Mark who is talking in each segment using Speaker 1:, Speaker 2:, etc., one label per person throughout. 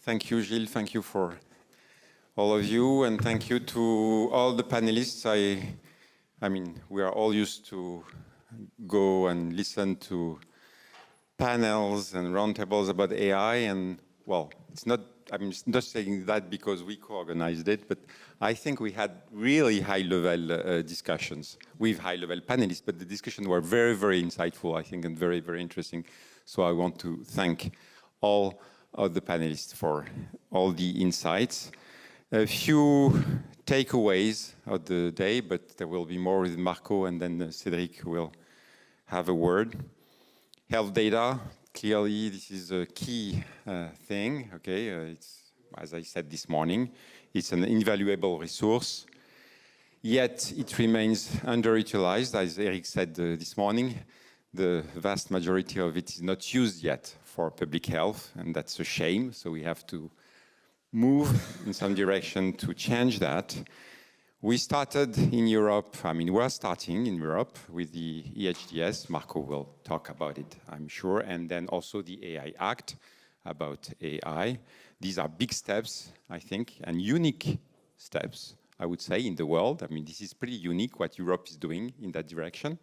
Speaker 1: Thank you, Gilles. Thank you for all of you, and thank you to all the panelists. I mean, we are all used to go and listen to panels and roundtables about AI, and well, it's not, I'm not saying that because we co-organized it, but I think we had really high-level discussions with high-level panelists, but the discussions were very, very insightful, I think, and very, very interesting. So I want to thank all of the panelists for all the insights. A few takeaways of the day, but there will be more with Marco, and then Cédric will have a word. Health data, clearly this is a key thing, okay? It's, as I said this morning, it's an invaluable resource, yet it remains underutilized. As Eric said this morning, the vast majority of it is not used yet for public health, and that's a shame, so we have to move in some direction to change that. We started in Europe, I mean, we're starting in Europe with the EHDS. Marco will talk about it, I'm sure, and then also the AI Act about AI. These are big steps, I think, and unique steps, I would say, in the world. I mean, this is pretty unique what Europe is doing in that direction.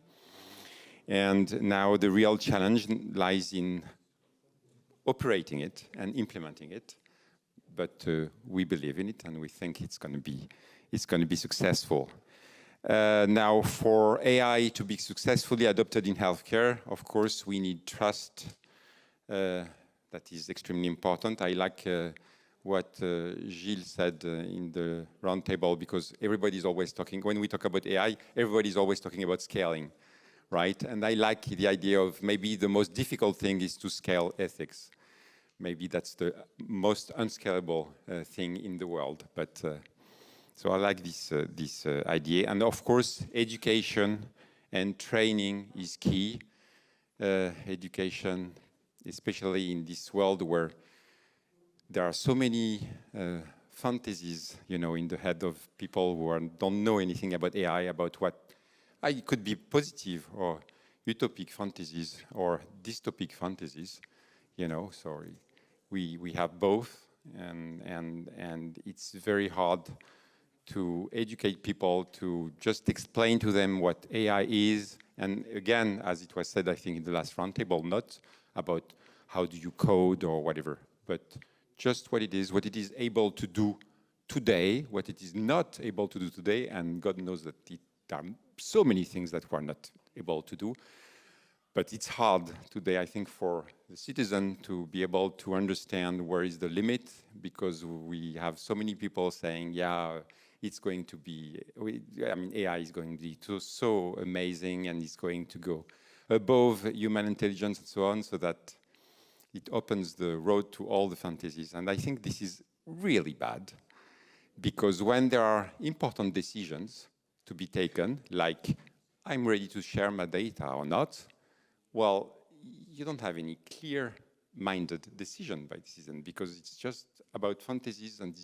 Speaker 1: And now the real challenge lies in operating it and implementing it. But we believe in it, and we think it's going to be successful. Now, for AI to be successfully adopted in healthcare, of course, we need trust. That is extremely important. I like what Gilles said in the roundtable, because everybody's always talking, when we talk about AI, everybody's always talking about scaling, right? And I like the idea of maybe the most difficult thing is to scale ethics. Maybe that's the most unscalable thing in the world. But so I like this idea. And of course, education and training is key. Education, especially in this world where there are so many fantasies, you know, in the head of people who don't know anything about AI, about what it could be positive or utopic fantasies or dystopic fantasies, you know. Sorry. We have both, and it's very hard to educate people, to just explain to them what AI is. And again, as it was said, I think in the last roundtable, not about how do you code or whatever, but just what it is able to do today, what it is not able to do today, and God knows that there are so many things that we're not able to do. But it's hard today, I think, for the citizen to be able to understand where is the limit, because we have so many people saying, yeah, it's going to be, I mean, AI is going to be so amazing, and it's going to go above human intelligence and so on, so that it opens the road to all the fantasies. And I think this is really bad, because when there are important decisions to be taken, like I'm ready to share my data or not, well, you don't have any clear-minded decision by citizen, because it's just about fantasies, and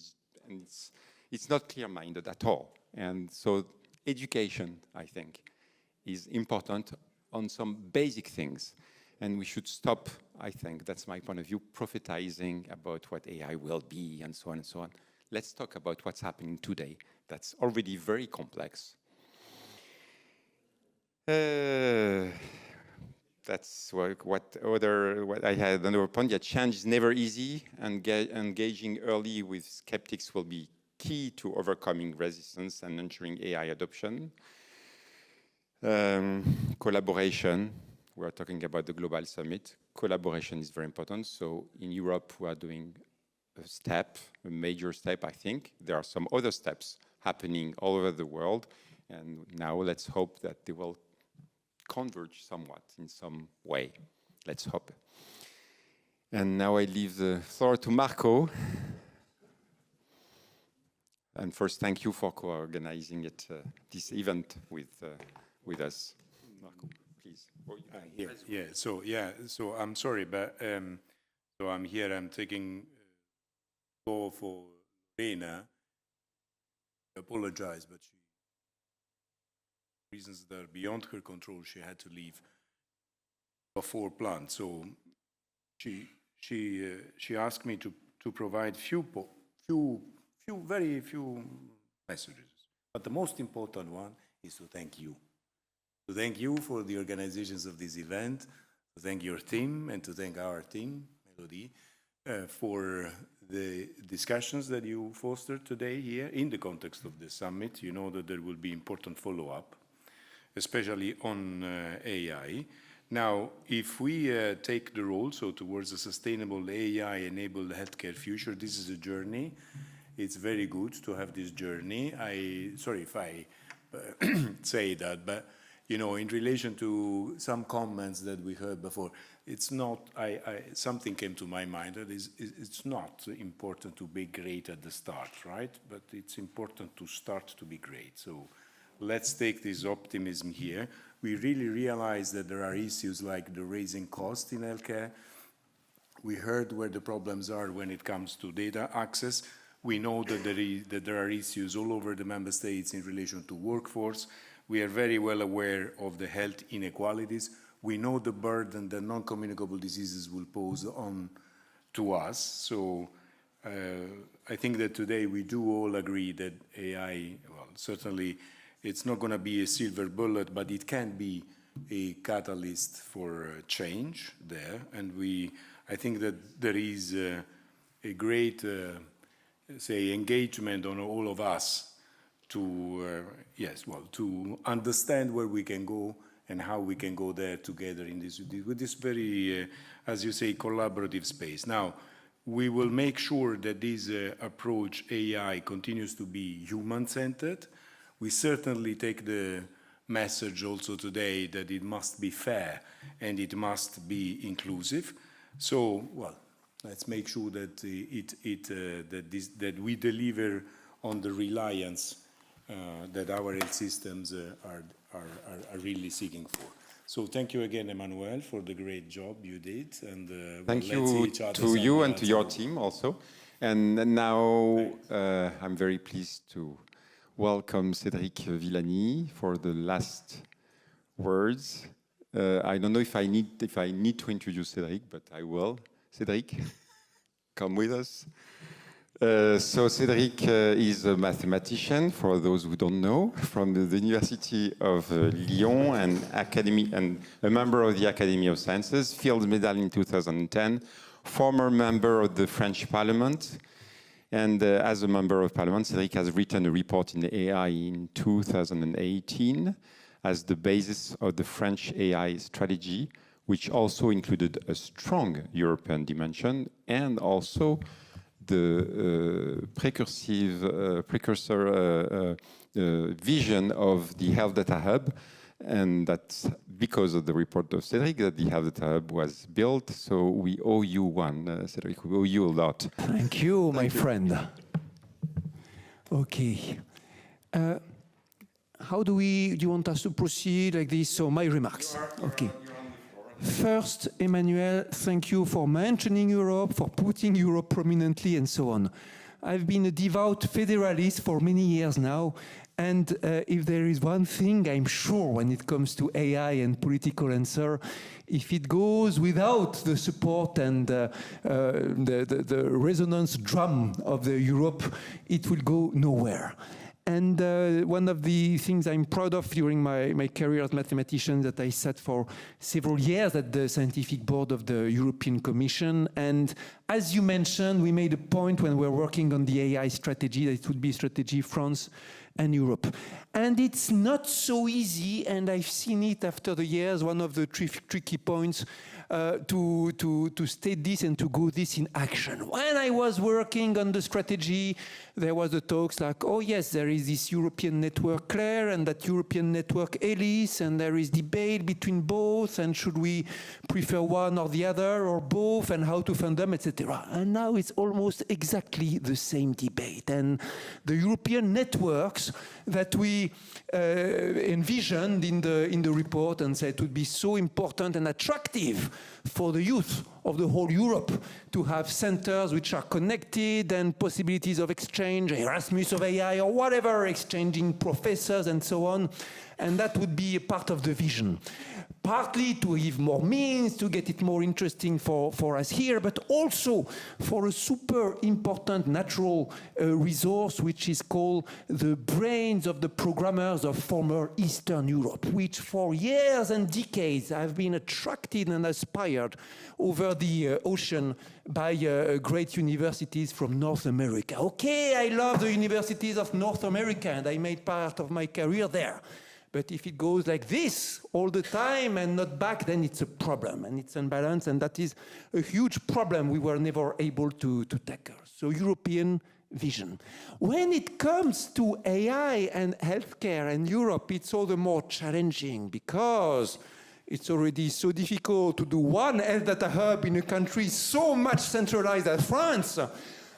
Speaker 1: it's not clear-minded at all. And so education, I think, is important on some basic things. And we should stop, I think, that's my point of view, prophetizing about what AI will be and so on and so on. Let's talk about what's happening today. That's already very complex. That's what I had another point. Yeah, change is never easy, and engaging early with skeptics will be key to overcoming resistance and ensuring AI adoption. Collaboration, we are talking about the Global Summit. Collaboration is very important. So in Europe, we are doing a major step, I think. There are some other steps happening all over the world, and now let's hope that they will converge somewhat in some way. Let's hope. And now I leave the floor to Marco. And first, thank you for co-organizing it, this event with us. Marco, please.
Speaker 2: So I'm sorry, but so I'm here. I'm taking go for Lena. I apologize, but reasons that are beyond her control, she had to leave before planned. So she asked me to to provide very few messages. But the most important one is to thank you. To thank you for the organizations of this event, to thank your team, and to thank our team, Melody, for the discussions that you fostered today here in the context of the summit. You know that there will be important follow-up, especially on AI. Now, if we take the role, so towards a sustainable AI-enabled healthcare future, this is a journey. It's very good to have this journey. Sorry if I say that, but you know, in relation to some comments that we heard before, it's not, something came to my mind that it's not important to be great at the start, right? But it's important to start to be great. So let's take this optimism here. We really realize that there are issues like the raising cost in healthcare. We heard where the problems are when it comes to data access. We know that there are issues all over the member states in relation to workforce. We are very well aware of the health inequalities. We know the burden that non-communicable diseases will pose on to us. So I think that today we do all agree that AI, well, certainly it's not going to be a silver bullet, but it can be a catalyst for change there. And I think that there is a great, say, engagement on all of us to, to understand where we can go and how we can go there together in this, with this very, as you say, collaborative space. Now, we will make sure that this approach, AI, continues to be human-centered. We certainly take the message also today that it must be fair and it must be inclusive. So, well, let's make sure that that we deliver on the reliance that our health systems are really seeking for. So thank you again, Emmanuel, for the great job you did. And
Speaker 1: thank you to you and to your team also. And now I'm very pleased to welcome Cédric Villani for the last words. I don't know if I need to introduce Cédric, but I will. Cédric, come with us. So Cédric is a mathematician, for those who don't know, from the University of Lyon and a member of the Academy of Sciences, Fields Medal in 2010, former member of the French Parliament. And as a member of Parliament, Cédric has written a report in AI in 2018 as the basis of the French AI strategy, which also included a strong European dimension and also the precursor vision of the Health Data Hub. And that's because of the report of Cédric that the Health Data Hub was built. So we owe you one, Cédric. We owe you a lot.
Speaker 3: Thank you, my friend. Okay. How do you want us to proceed like this? So my remarks. Okay. First, Emmanuel, thank you for mentioning Europe, for putting Europe prominently and so on. I've been a devout federalist for many years now, and if there is one thing I'm sure when it comes to AI and political answer, if it goes without the support and the resonance drum of the Europe, it will go nowhere. And one of the things I'm proud of during my career as mathematician that I sat for several years at the scientific board of the European Commission. And as you mentioned, we made a point when we were working on the AI strategy that it would be strategy France and Europe. And it's not so easy, and I've seen it after the years, one of the tricky points to state this and to go this in action. When I was working on the strategy, there was the talks like, oh yes, there is this European network Claire and that European network Alice, and there is debate between both, and should we prefer one or the other or both, and how to fund them, etc. And now it's almost exactly the same debate. And the European networks that we envisioned in the report and said it would be so important and attractive for the youth of the whole Europe to have centers which are connected and possibilities of exchange, Erasmus of AI or whatever, exchanging professors and so on. And that would be a part of the vision. Partly to give more means, to get it more interesting for us here, but also for a super important natural resource which is called the brains of the programmers of former Eastern Europe, which for years and decades have been attracted and aspired over the ocean by great universities from North America. Okay, I love the universities of North America and I made part of my career there. But if it goes like this all the time and not back, then it's a problem and it's unbalanced, and that is a huge problem we were never able to tackle. So European vision. When it comes to AI and healthcare and Europe, it's all the more challenging because it's already so difficult to do one health data hub in a country so much centralized as France.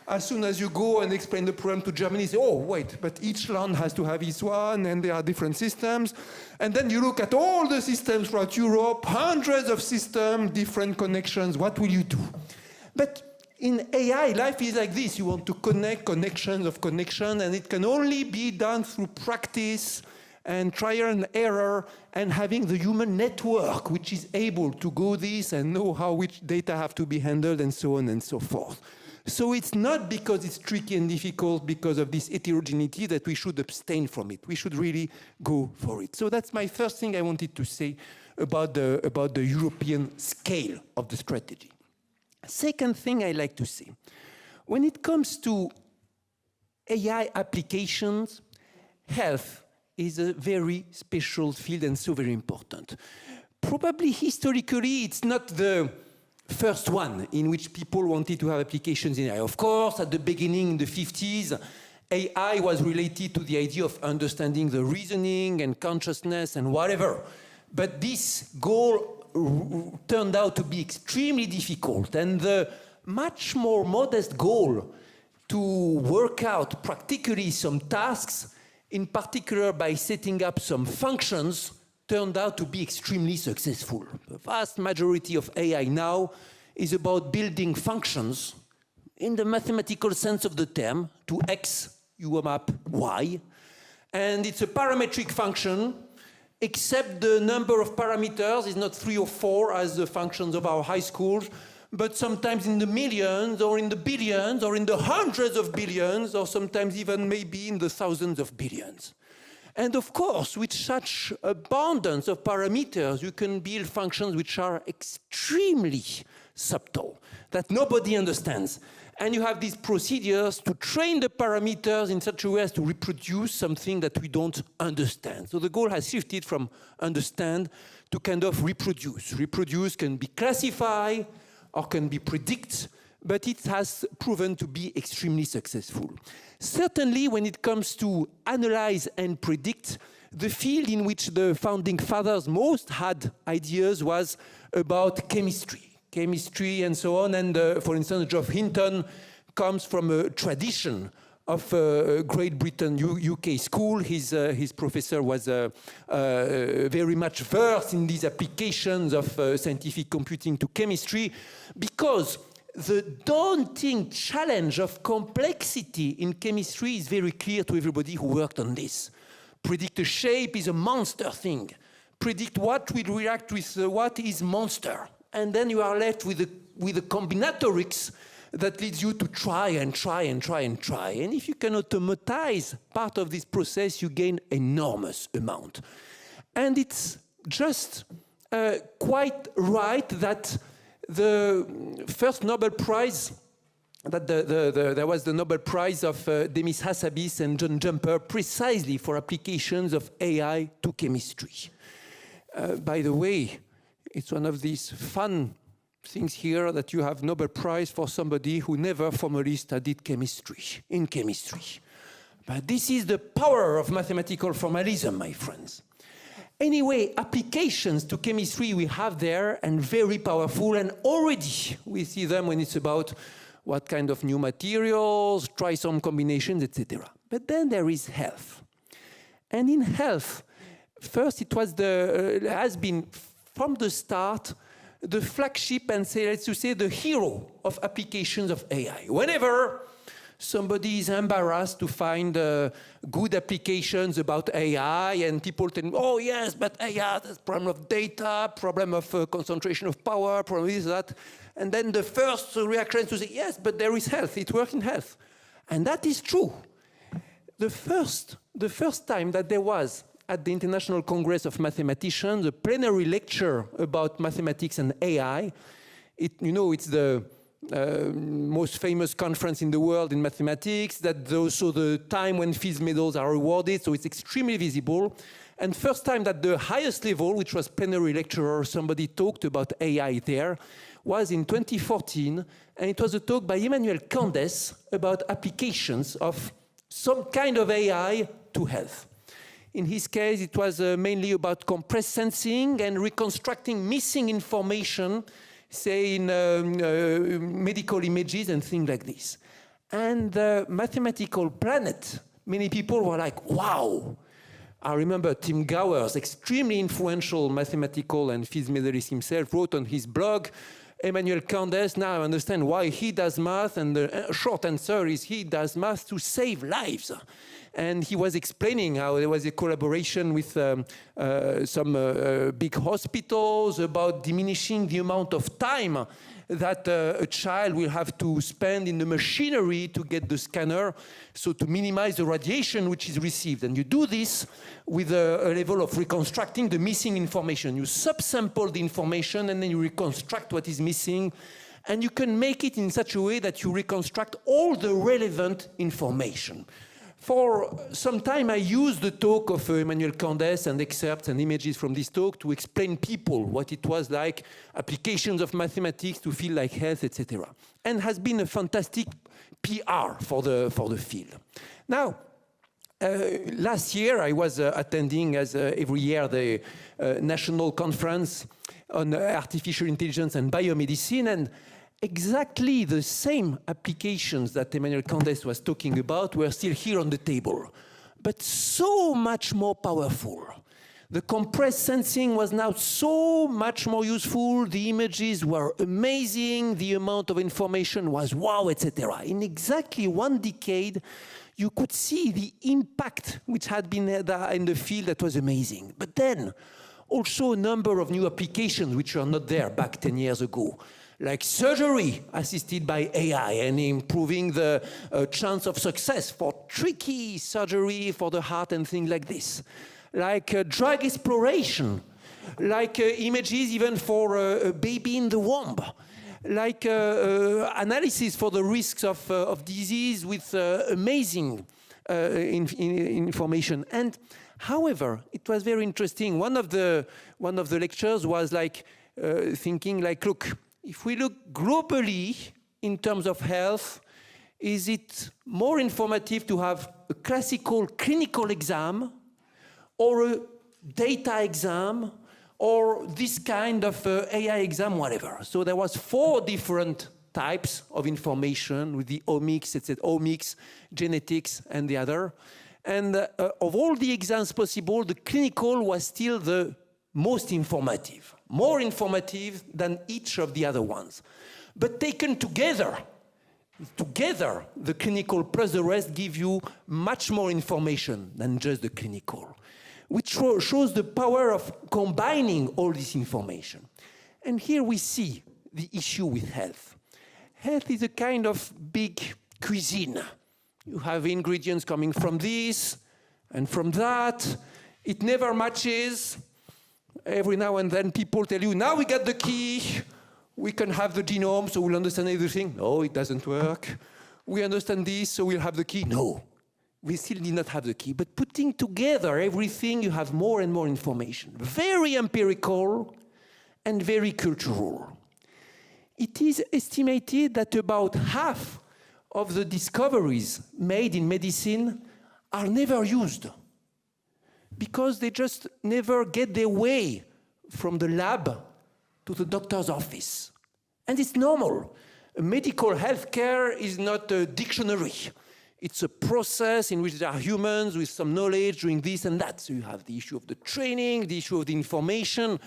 Speaker 3: As soon as you go and explain the problem to Germany, say, oh, wait, but each land has to have its one, and there are different systems. And then you look at all the systems throughout Europe, hundreds of systems, different connections. What will you do? But in AI, life is like this. You want to connect connections of connection, and it can only be done through practice and trial and error and having the human network, which is able to go this and know how which data have to be handled and so on and so forth. So it's not because it's tricky and difficult because of this heterogeneity that we should abstain from it. We should really go for it. So that's my first thing I wanted to say about the European scale of the strategy. Second thing I like to say, when it comes to AI applications, health is a very special field and so very important. Probably historically it's not the first one in which people wanted to have applications in AI. Of course, at the beginning in the 50s, AI was related to the idea of understanding the reasoning and consciousness and whatever. But this goal turned out to be extremely difficult. And the much more modest goal to work out practically some tasks, in particular by setting up some functions, turned out to be extremely successful. The vast majority of AI now is about building functions in the mathematical sense of the term. To X, you map Y. And it's a parametric function, except the number of parameters is not 3 or 4 as the functions of our high schools, but sometimes in the millions, or in the billions, or in the hundreds of billions, or sometimes even maybe in the thousands of billions. And of course, with such abundance of parameters, you can build functions which are extremely subtle, that nobody understands. And you have these procedures to train the parameters in such a way as to reproduce something that we don't understand. So the goal has shifted from understand to kind of reproduce. Reproduce can be classify or can be predict, but it has proven to be extremely successful. Certainly, when it comes to analyze and predict, the field in which the founding fathers most had ideas was about chemistry. Chemistry and so on, and for instance, Geoff Hinton comes from a tradition of Great Britain, UK school. His professor was very much versed in these applications of scientific computing to chemistry, because the daunting challenge of complexity in chemistry is very clear to everybody who worked on this. Predict a shape is a monster thing. Predict what will react with what is monster. And then you are left with a combinatorics that leads you to try and try and try and try. And if you can automatize part of this process, you gain enormous amount. And it's just quite right that the first Nobel Prize, that there was the Nobel Prize of Demis Hassabis and John Jumper precisely for applications of AI to chemistry. By the way, it's one of these fun things here that you have Nobel Prize for somebody who never formally studied chemistry, in chemistry. But this is the power of mathematical formalism, my friends. Anyway, applications to chemistry we have there, and very powerful, and already we see them when it's about what kind of new materials, try some combinations, etc. But then there is health. And in health, first it was has been from the start the flagship and say, let's say, the hero of applications of AI. Whenever somebody is embarrassed to find good applications about AI, and people tell me, oh yes, but AI, there's problem of data, problem of concentration of power, problem this, that. And then the first reaction is to say, yes, but there is health, it works in health. And that is true. The first time that there was at the International Congress of Mathematicians a plenary lecture about mathematics and AI, it's the most famous conference in the world in mathematics, that's also the time when Fields medals are awarded, so it's extremely visible. And first time that the highest level, which was plenary lecturer, somebody talked about AI there, was in 2014, and it was a talk by Emmanuel about applications of some kind of AI to health. In his case, it was mainly about compressed sensing and reconstructing missing information, say in medical images and things like this. And the mathematical planet, many people were like, wow. I remember Tim Gowers, extremely influential mathematical and physics medalist himself, wrote on his blog, Emmanuel Candes, now I understand why he does math, and the short answer is he does math to save lives. And he was explaining how there was a collaboration with some big hospitals about diminishing the amount of time that a child will have to spend in the machinery to get the scanner, so to minimize the radiation which is received. And you do this with a level of reconstructing the missing information. You subsample the information and then you reconstruct what is missing, and you can make it in such a way that you reconstruct all the relevant information. For some time, I used the talk of Emmanuel Candes and excerpts and images from this talk to explain people what it was like, applications of mathematics to field like health, etc. And has been a fantastic PR for the field. Now, last year, I was attending, as every year, the National Conference on Artificial Intelligence and Biomedicine, and exactly the same applications that Emmanuel Candes was talking about were still here on the table, but so much more powerful. The compressed sensing was now so much more useful, the images were amazing, the amount of information was wow, etc. In exactly 1 decade, you could see the impact which had been there in the field that was amazing. But then, also a number of new applications which were not there back 10 years ago, like surgery assisted by AI and improving the chance of success for tricky surgery for the heart and things like this. Like drug exploration, like images even for a baby in the womb, like analysis for the risks of disease with amazing information. And however, it was very interesting. One of the lectures was like thinking like, look, if we look globally in terms of health, is it more informative to have a classical clinical exam or a data exam or this kind of AI exam, whatever? So there was 4 different types of information with the omics, etc., omics, genetics, and the other. And of all the exams possible, the clinical was still the most informative, more informative than each of the other ones. But taken together, the clinical plus the rest give you much more information than just the clinical, which shows the power of combining all this information. And here we see the issue with health. Health is a kind of big cuisine. You have ingredients coming from this and from that. It never matches. Every now and then people tell you, now we got the key, we can have the genome, so we'll understand everything. No, it doesn't work. We understand this, so we'll have the key. No, we still did not have the key. But putting together everything, you have more and more information. Very empirical and very cultural. It is estimated that about half of the discoveries made in medicine are never used, because they just never get their way from the lab to the doctor's office. And it's normal. Medical healthcare is not a dictionary. It's a process in which there are humans with some knowledge doing this and that. So you have the issue of the training, the issue of the information,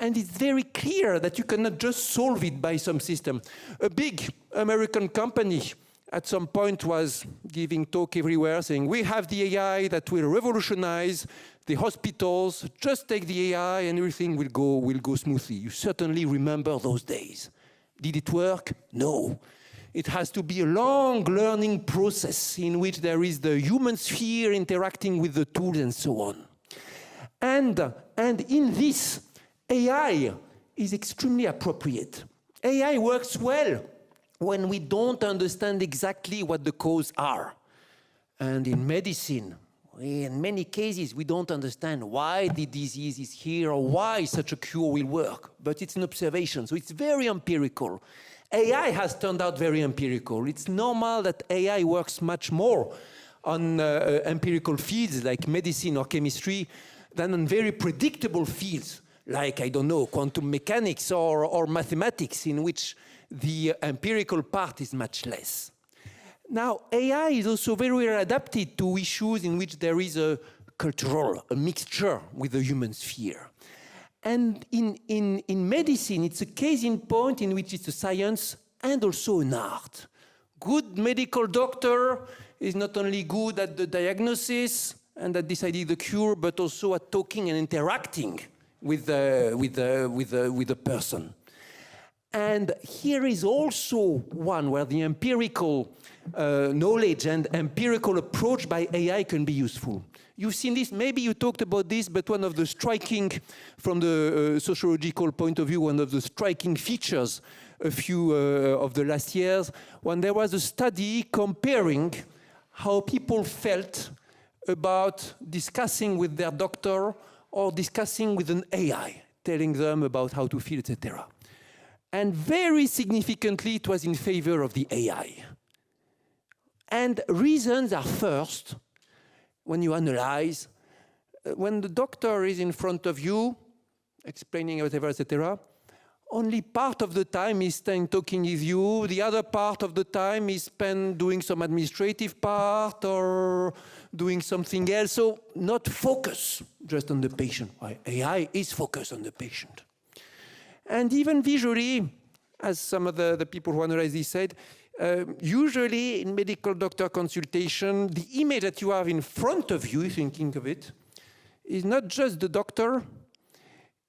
Speaker 3: And it's very clear that you cannot just solve it by some system. A big American company at some point was giving talk everywhere saying, we have the AI that will revolutionize the hospitals, just take the AI and everything will go smoothly. You certainly remember those days. Did it work? No. It has to be a long learning process in which there is the human sphere interacting with the tools and so on. And in this, AI is extremely appropriate. AI works well when we don't understand exactly what the causes are. And in medicine, in many cases, we don't understand why the disease is here or why such a cure will work. But it's an observation, so it's very empirical. AI has turned out very empirical. It's normal that AI works much more on empirical fields like medicine or chemistry than on very predictable fields like, I don't know, quantum mechanics or mathematics, in which the empirical part is much less. Now, AI is also very well adapted to issues in which there is a mixture with the human sphere. And in medicine, it's a case in point in which it's a science and also an art. Good medical doctor is not only good at the diagnosis and at deciding the cure, but also at talking and interacting with the person. And here is also one where the empirical knowledge and empirical approach by AI can be useful. You've seen this, maybe you talked about this, but one of the striking, from the sociological point of view, one of the striking features a few of the last years, when there was a study comparing how people felt about discussing with their doctor or discussing with an AI, telling them about how to feel, etc. And very significantly, it was in favor of the AI. And reasons are first, when you analyze, when the doctor is in front of you, explaining whatever, etc., only part of the time is spent talking with you, the other part of the time is spent doing some administrative part or doing something else, so not focus just on the patient. AI is focused on the patient. And even visually, as some of the people who analyze this said, usually in medical doctor consultation, the image that you have in front of you, thinking of it, is not just the doctor,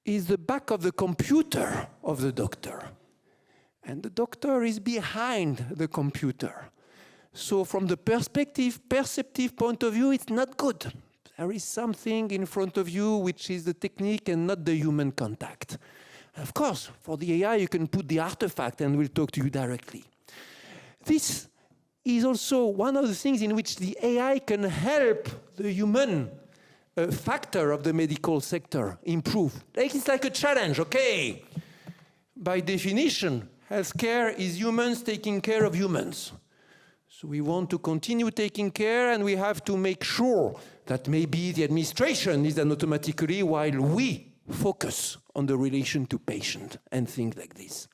Speaker 3: is the back of the computer of the doctor. And the doctor is behind the computer. So from the perceptive point of view, it's not good. There is something in front of you which is the technique and not the human contact. Of course, for the AI, you can put the artifact and we'll talk to you directly. This is also one of the things in which the AI can help the human factor of the medical sector improve. It's like a challenge, okay? By definition, healthcare is humans taking care of humans. So we want to continue taking care, and we have to make sure that maybe the administration is done automatically while we focus on the relation to patient and things like this.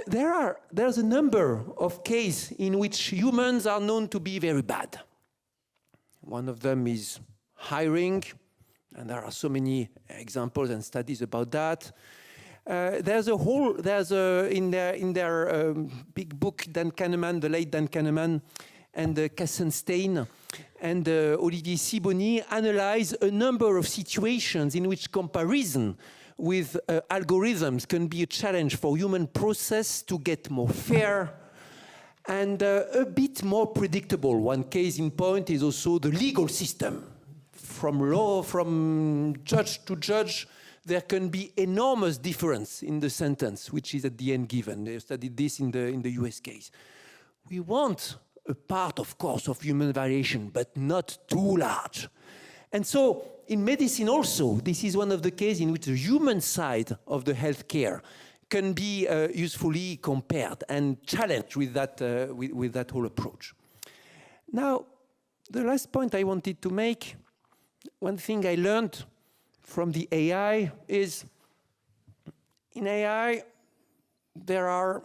Speaker 3: There's a number of cases in which humans are known to be very bad. One of them is hiring, and there are so many examples and studies about that. In their big book, Dan Kahneman, the late Dan Kahneman, and Kassenstein and Olivier Sibony analyze a number of situations in which comparison with algorithms can be a challenge for human process to get more fair and a bit more predictable. One case in point is also the legal system. From law, from judge to judge, there can be enormous difference in the sentence, which is at the end given. They studied this in the US case. We want a part, of course, of human variation, but not too large. And so in medicine also, this is one of the cases in which the human side of the healthcare can be usefully compared and challenged with that whole approach. Now, the last point I wanted to make, one thing I learned from the AI is, in AI, there are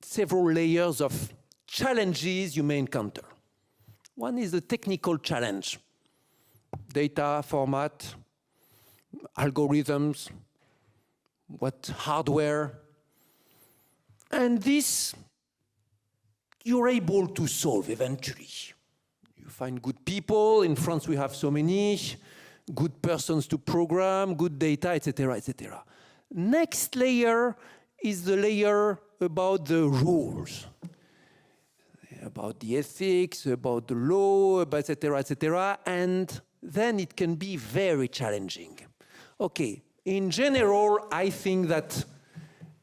Speaker 3: several layers of challenges you may encounter. One is the technical challenge. Data, format, algorithms, what hardware. And this, you're able to solve eventually. You find good people. In France, we have so many. Good persons to program, good data, etc., etc. Next layer is the layer about the rules, about the ethics, about the law, etc., etc. And then it can be very challenging. Okay, in general, I think that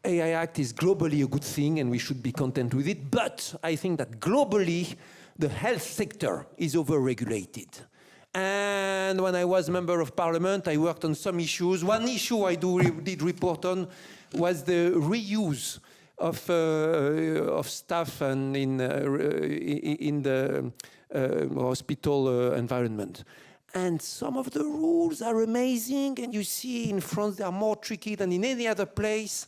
Speaker 3: AI Act is globally a good thing and we should be content with it, but I think that globally, the health sector is over-regulated. And when I was member of parliament, I worked on some issues. One issue I did report on was the reuse of staff and in the hospital environment. And some of the rules are amazing, and you see in France they are more tricky than in any other place.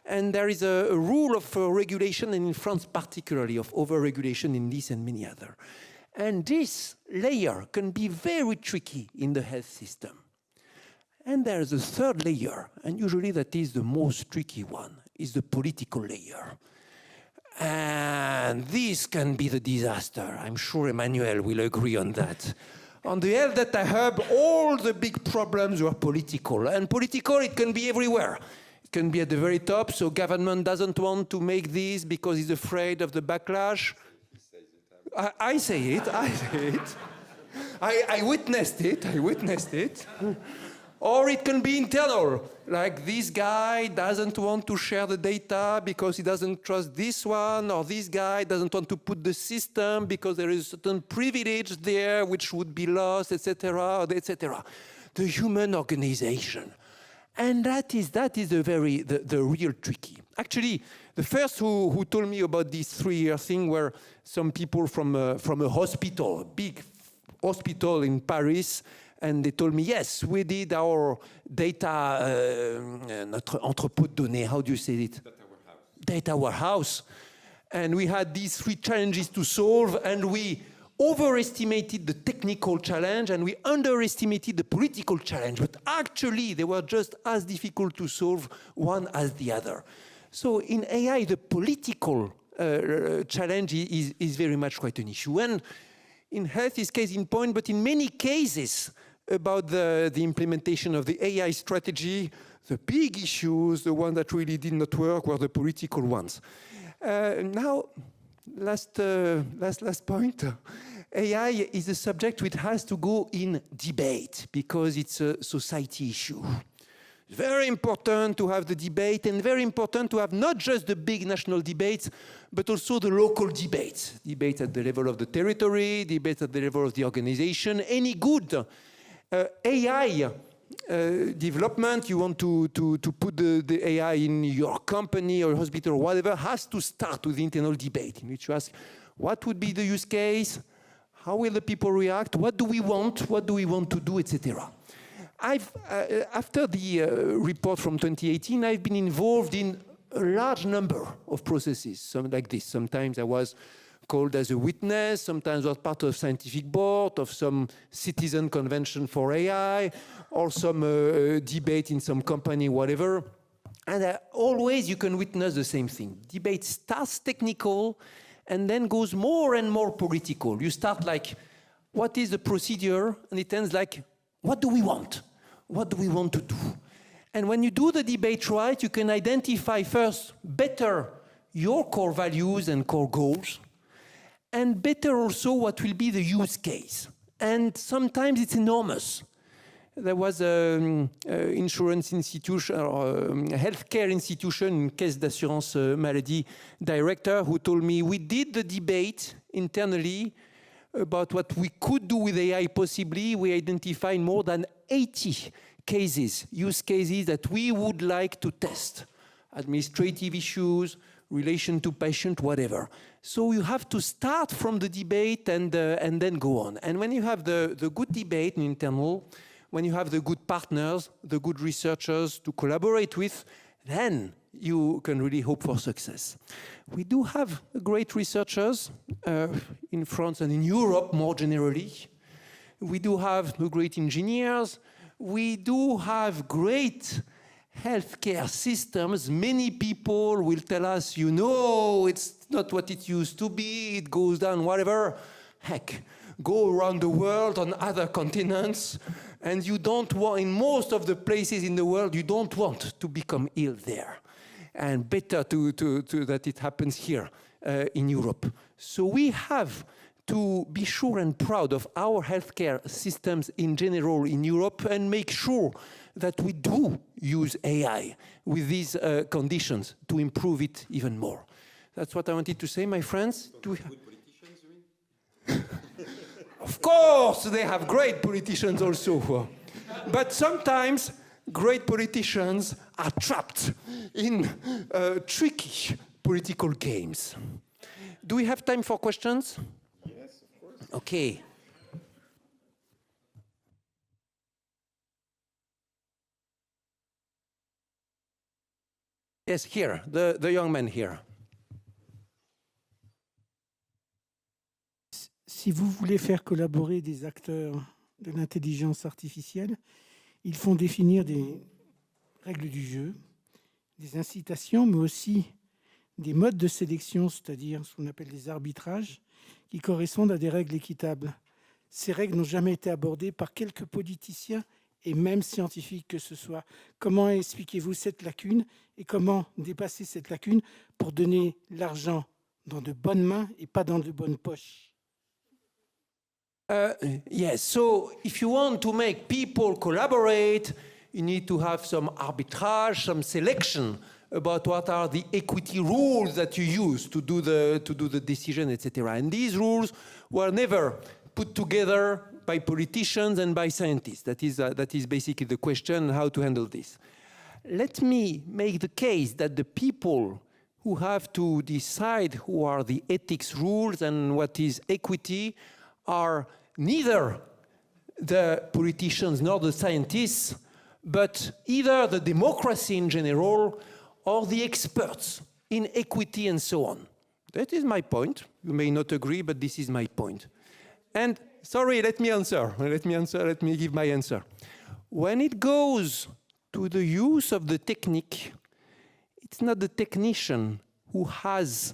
Speaker 3: And there is a rule of regulation, and in France particularly, of over-regulation in this and many other. And this layer can be very tricky in the health system. And there's a third layer, and usually that is the most tricky one, is the political layer. And this can be the disaster. I'm sure Emmanuel will agree on that. On the Health Data Hub, all the big problems were political. And political, it can be everywhere. It can be at the very top, so government doesn't want to make this because it's afraid of the backlash. I say it. I witnessed it. Or it can be internal, like this guy doesn't want to share the data because he doesn't trust this one, or this guy doesn't want to put the system because there is a certain privilege there which would be lost, etc., etc. The human organization. And that is the real tricky. Actually, the first who told me about this 3-year thing were some people from a hospital, a big hospital in Paris, and they told me, yes, we did our data, notre entrepôt de données, how do you say it? Data warehouse. And we had these 3 challenges to solve, and we overestimated the technical challenge and we underestimated the political challenge. But actually, they were just as difficult to solve one as the other. So in AI, the political challenge is very much quite an issue. And in health is case in point, but in many cases about the implementation of the AI strategy, the big issues, the ones that really did not work, were the political ones. Now, last point. AI is a subject which has to go in debate because it's a society issue. It's very important to have the debate, and very important to have not just the big national debates, but also the local debates. Debates at the level of the territory, debates at the level of the organization. Any good AI development, you want to put the AI in your company or hospital or whatever, has to start with the internal debate in which you ask, what would be the use case? How will the people react? What do we want? What do we want to do, etc.? After the report from 2018, I've been involved in a large number of processes, some like this. Sometimes I was called as a witness, sometimes I was part of a scientific board, of some citizen convention for AI, or some debate in some company, whatever. And always you can witness the same thing. Debate starts technical and then goes more and more political. You start like, what is the procedure? And it ends like, what do we want? What do we want to do? And when you do the debate right, you can identify first better your core values and core goals, and better also what will be the use case. And sometimes it's enormous. There was an insurance institution or a healthcare institution, Caisse d'Assurance Maladie director, who told me we did the debate internally about what we could do with AI possibly. We identified more than 80 cases, use cases that we would like to test. Administrative issues, relation to patient, whatever. So you have to start from the debate and then go on. And when you have the good debate in internal, when you have the good partners, the good researchers to collaborate with, then you can really hope for success. We do have great researchers in France and in Europe more generally. We do have great engineers. We do have great healthcare systems, many people will tell us, you know, it's not what it used to be, it goes down, whatever. Heck, go around the world on other continents, and you don't want, in most of the places in the world, you don't want to become ill there. And better that it happens here in Europe. So we have to be sure and proud of our healthcare systems in general in Europe and make sure that we do use AI with these conditions to improve it even more. That's what I wanted to say, my friends. Good politicians, you mean? Of course, they have great politicians also. But sometimes great politicians are trapped in tricky political games. Do we have time for questions?
Speaker 1: Yes, of course.
Speaker 3: Okay. Yes, here, the young man here.
Speaker 4: Si vous voulez faire collaborer des acteurs de l'intelligence artificielle, ils font définir des règles du jeu, des incitations, mais aussi des modes de sélection, c'est-à-dire ce qu'on appelle des arbitrages, qui correspondent à des règles équitables. Ces règles n'ont jamais été abordées par quelques politiciens et même scientifiques que ce soit. Comment expliquez-vous cette lacune et comment dépasser cette lacune pour donner l'argent dans de bonnes mains et pas dans de bonnes poches?
Speaker 3: Yes, so if you want to make people collaborate, you need to have some arbitrage, some selection about what are the equity rules that you use to do the decision, etc. And these rules were never put together by politicians and by scientists. That is basically the question, how to handle this. Let me make the case that the people who have to decide who are the ethics rules and what is equity are neither the politicians nor the scientists, but either the democracy in general or the experts in equity and so on. That is my point. You may not agree, but this is my point. And sorry, let me give my answer. When it goes to the use of the technique, it's not the technician who has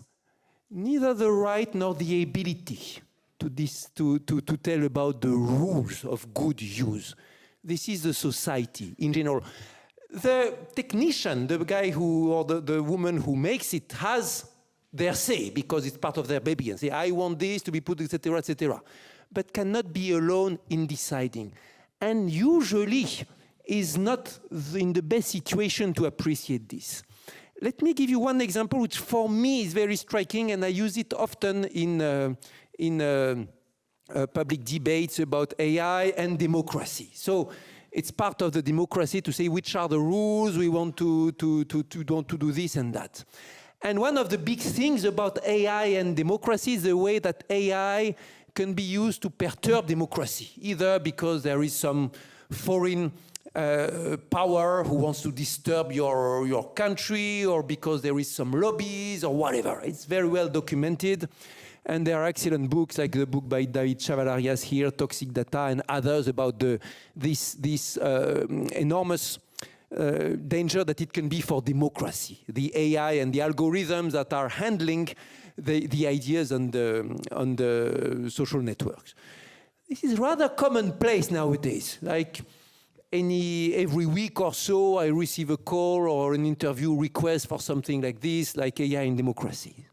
Speaker 3: neither the right nor the ability to tell about the rules of good use. This is the society in general. The technician, the guy who, or the woman who makes it, has their say because it's part of their baby and say, I want this to be put, etc., etc., but cannot be alone in deciding. And usually is not in the best situation to appreciate this. Let me give you one example which for me is very striking, and I use it often in public debates about AI and democracy. So it's part of the democracy to say which are the rules we want to do this and that. And one of the big things about AI and democracy is the way that AI can be used to perturb democracy, either because there is some foreign power who wants to disturb your country, or because there is some lobbies or whatever. It's very well documented. And there are excellent books, like the book by David Chavalarias here, Toxic Data, and others about this enormous danger that it can be for democracy, the AI and the algorithms that are handling the ideas on the social networks. This is rather commonplace nowadays. Like every week or so, I receive a call or an interview request for something like this, like AI in democracy.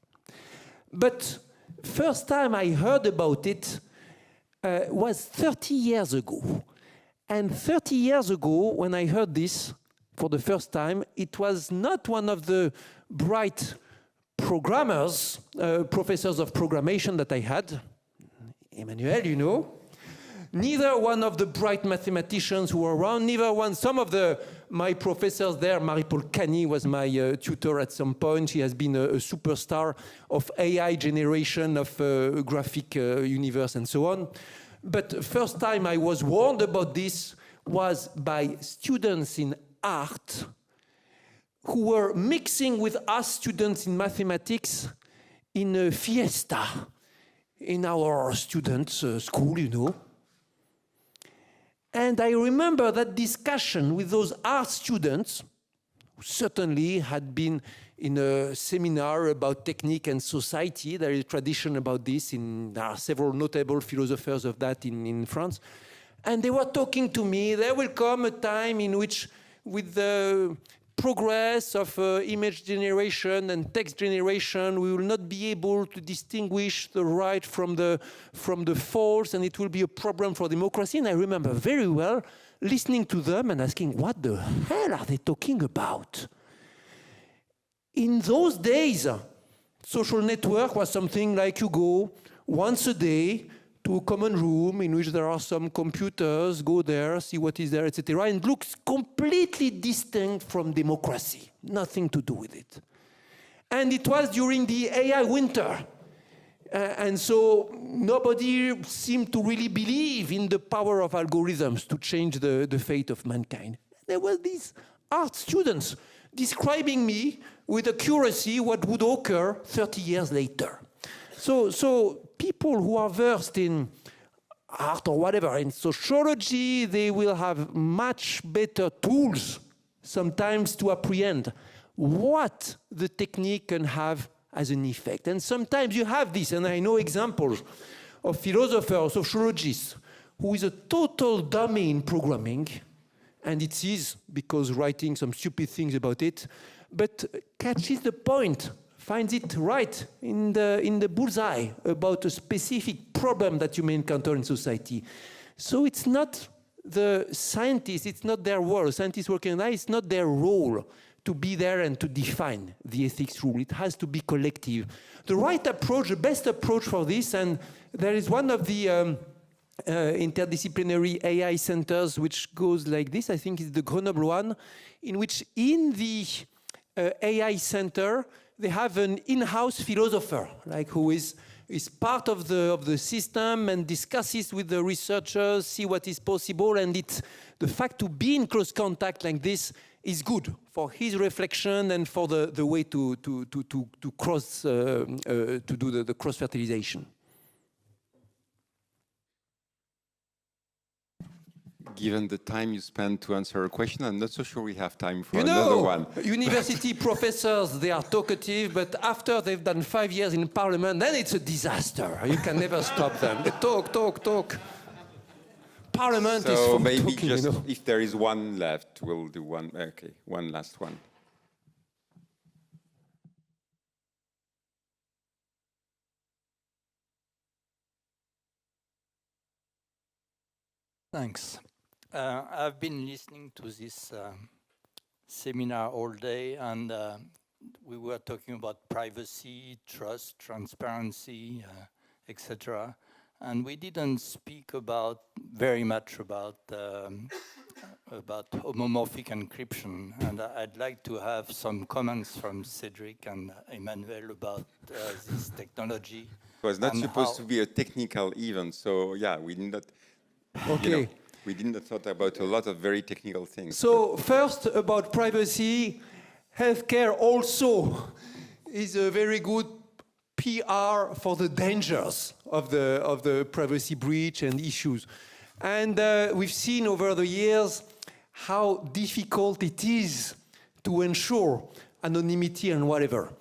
Speaker 3: But first time I heard about it was 30 years ago. And 30 years ago, when I heard this for the first time, it was not one of the bright programmers, professors of programmation that I had, Emmanuel, you know, neither one of the bright mathematicians who were around, some of my professors there. Marie-Paul Cagny was my tutor at some point. She has been a superstar of AI generation of graphic universe and so on. But first time I was warned about this was by students in art who were mixing with us students in mathematics in a fiesta in our students' school, you know. And I remember that discussion with those art students certainly had been in a seminar about technique and society. There is a tradition about this. There are several notable philosophers of that in France. And they were talking to me. There will come a time in which, with the progress of image generation and text generation, we will not be able to distinguish the right from the false, and it will be a problem for democracy. And I remember very well listening to them and asking, what the hell are they talking about? In those days, social network was something like you go once a day to a common room in which there are some computers, go there, see what is there, etc. And it looks completely distinct from democracy, nothing to do with it. And it was during the AI winter. And so nobody seemed to really believe in the power of algorithms to change the fate of mankind. There were these art students describing me with accuracy what would occur 30 years later. So people who are versed in art or whatever, in sociology, they will have much better tools sometimes to apprehend what the technique can have as an effect. And sometimes you have this, and I know examples of philosophers, sociologists, who is a total dummy in programming, and it is because writing some stupid things about it, but catches the point, finds it right in the bullseye about a specific problem that you may encounter in society. So it's not the scientists, it's not their role. Scientists working on that, it's not their role to be there and to define the ethics rule. It has to be collective. The right approach, the best approach for this, and there is one of the interdisciplinary AI centers which goes like this, I think it's the Grenoble one, in which in the AI center, they have an in-house philosopher, like who is part of the system and discusses with the researchers, see what is possible, and it's the fact to be in close contact like this is good for his reflection and for the way to cross to do the cross fertilization.
Speaker 1: Given the time you spend to answer a question, I'm not so sure we have time for another one.
Speaker 3: University professors, they are talkative, but after they've done 5 years in parliament, then it's a disaster. You can never stop them. They talk. Parliament is
Speaker 1: so
Speaker 3: from
Speaker 1: maybe
Speaker 3: talking,
Speaker 1: just
Speaker 3: you know.
Speaker 1: if there is one left, we'll do one. Okay, one last one.
Speaker 5: Thanks. I've been listening to this seminar all day, and we were talking about privacy, trust, transparency, etc. And we didn't speak very much about homomorphic encryption. And I'd like to have some comments from Cédric and Emmanuel about this technology.
Speaker 1: It was not supposed to be a technical event, so yeah, we did not.
Speaker 3: Okay.
Speaker 1: You know, we didn't thought about a lot of very technical things.
Speaker 3: So first, about privacy, healthcare also is a very good PR for the dangers of the privacy breach and issues. And we've seen over the years how difficult it is to ensure anonymity and whatever.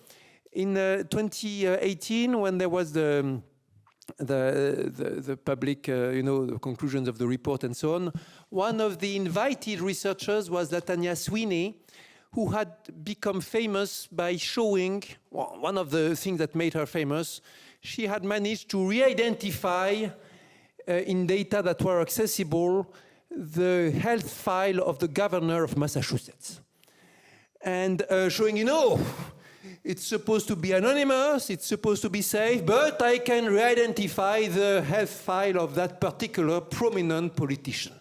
Speaker 3: In 2018, when there was the public, the conclusions of the report and so on, one of the invited researchers was Latanya Sweeney, who had become famous by showing, well, one of the things that made her famous, she had managed to re-identify in data that were accessible the health file of the governor of Massachusetts. And showing, it's supposed to be anonymous, it's supposed to be safe, but I can re-identify the health file of that particular prominent politician.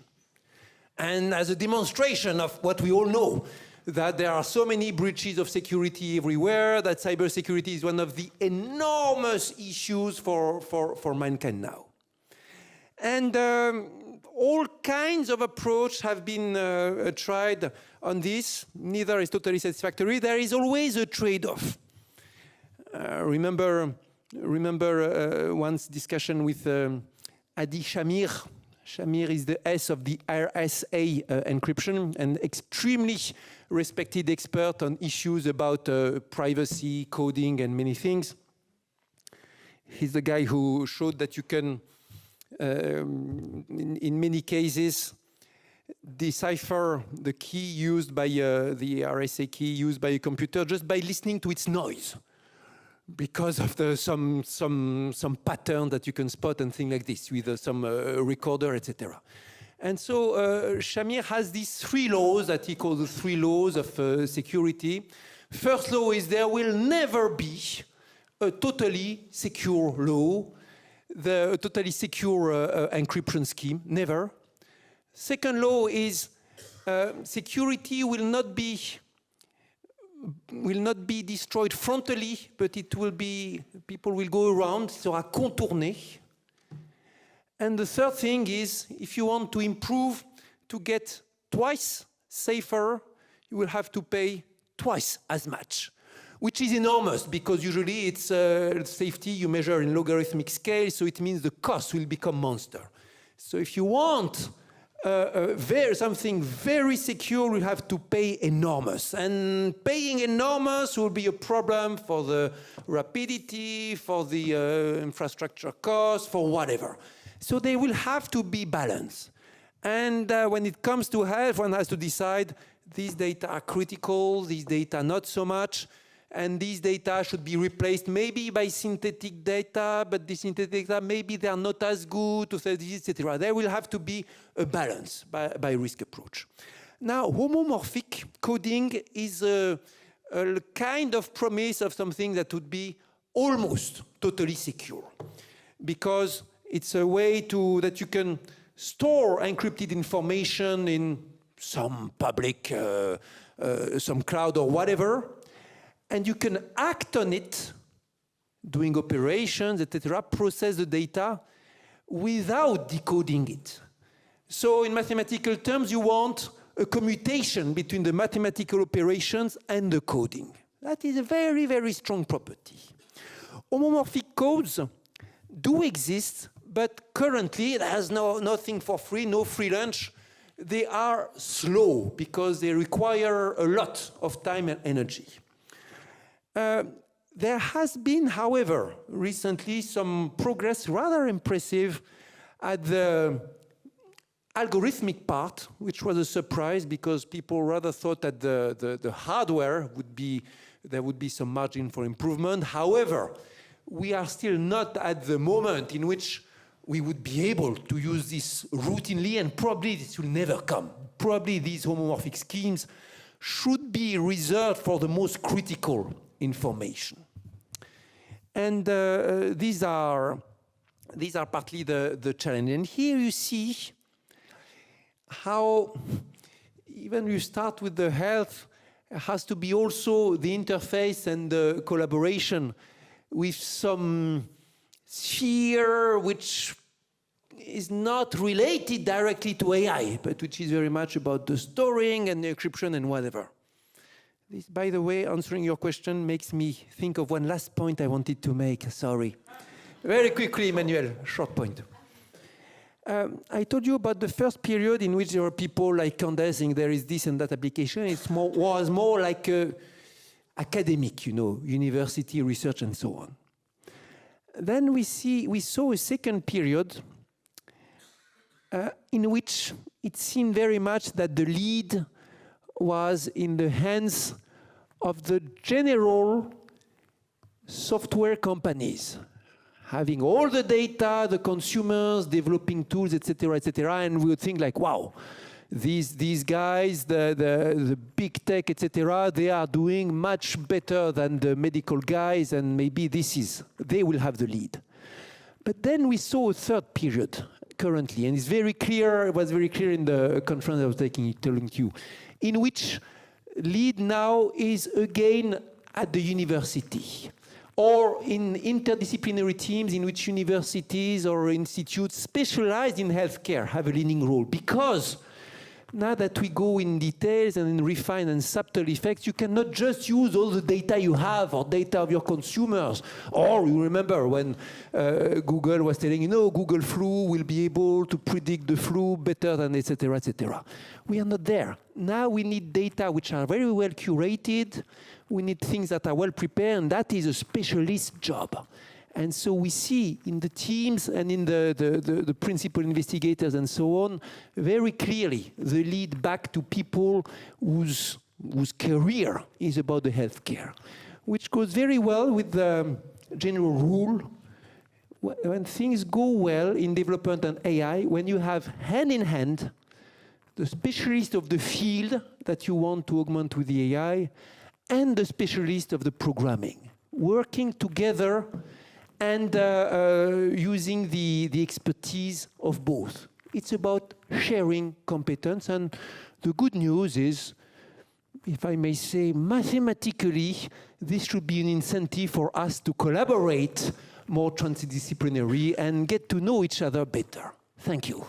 Speaker 3: And as a demonstration of what we all know, that there are so many breaches of security everywhere, that cybersecurity is one of the enormous issues for mankind now. And all kinds of approaches have been tried on this. Neither is totally satisfactory. There is always a trade-off. Remember once discussion with Adi Shamir, Shamir is the S of the RSA encryption, an extremely respected expert on issues about privacy, coding, and many things. He's the guy who showed that you can, in many cases, decipher the key used by the RSA key used by a computer just by listening to its noise, because of some pattern that you can spot and things like this with some recorder, etc. And so Shamir has these 3 laws that he calls the 3 laws of security. First law is there will never be a totally secure law, a totally secure encryption scheme, never. Second law is security will not be destroyed frontally, but it will be, people will go around, it sera contourné. And the third thing is, if you want to improve, to get twice safer, you will have to pay twice as much, which is enormous, because usually it's safety you measure in logarithmic scale, so it means the cost will become monster. So if you want something very secure, will have to pay enormous. And paying enormous will be a problem for the rapidity, for the infrastructure cost, for whatever. So they will have to be balanced. And when it comes to health, one has to decide these data are critical, these data not so much. And these data should be replaced maybe by synthetic data, but the synthetic data, maybe they are not as good, etc. There will have to be a balance by risk approach. Now, homomorphic coding is a kind of promise of something that would be almost totally secure, because it's a way that you can store encrypted information in some public, some cloud or whatever, and you can act on it, doing operations, etc., process the data without decoding it. So in mathematical terms, you want a commutation between the mathematical operations and the coding. That is a very, very strong property. Homomorphic codes do exist, but currently there has nothing for free, no free lunch. They are slow because they require a lot of time and energy. There has been, however, recently some progress, rather impressive, at the algorithmic part, which was a surprise because people rather thought that the hardware there would be some margin for improvement. However, we are still not at the moment in which we would be able to use this routinely, and probably this will never come. Probably these homomorphic schemes should be reserved for the most critical information. And these are partly the challenge. And here you see how even you start with the health, it has to be also the interface and the collaboration with some sphere which is not related directly to AI, but which is very much about the storing and the encryption and whatever. This, by the way, answering your question makes me think of one last point I wanted to make. Sorry. Very quickly, Emmanuel, short point. I told you about the first period in which there were people like Candace saying there is this and that application. It was more like academic, university research and so on. Then we saw a second period in which it seemed very much that the lead was in the hands of the general software companies, having all the data, the consumers, developing tools, etc., and we would think like, wow, these guys, the big tech, etc., they are doing much better than the medical guys, and maybe they will have the lead. But then we saw a third period currently, and it was very clear in the conference I was telling you, in which lead now is again at the university or in interdisciplinary teams in which universities or institutes specialized in healthcare have a leading role, because now that we go in details and in refine and subtle effects, you cannot just use all the data you have or data of your consumers. Or you remember when Google was telling, Google Flu will be able to predict the flu better than et cetera, et cetera. We are not there. Now we need data which are very well curated. We need things that are well prepared, and that is a specialist job. And so we see in the teams and in the principal investigators and so on, very clearly the lead back to people whose career is about the healthcare, which goes very well with the general rule. When things go well in development and AI, when you have hand in hand the specialist of the field that you want to augment with the AI and the specialist of the programming, working together and using the expertise of both. It's about sharing competence, and the good news is, if I may say, mathematically, this should be an incentive for us to collaborate more transdisciplinary and get to know each other better. Thank you.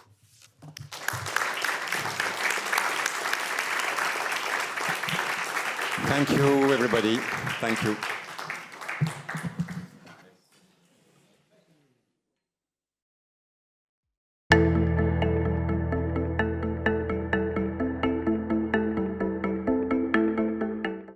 Speaker 1: Thank you, everybody. Thank you.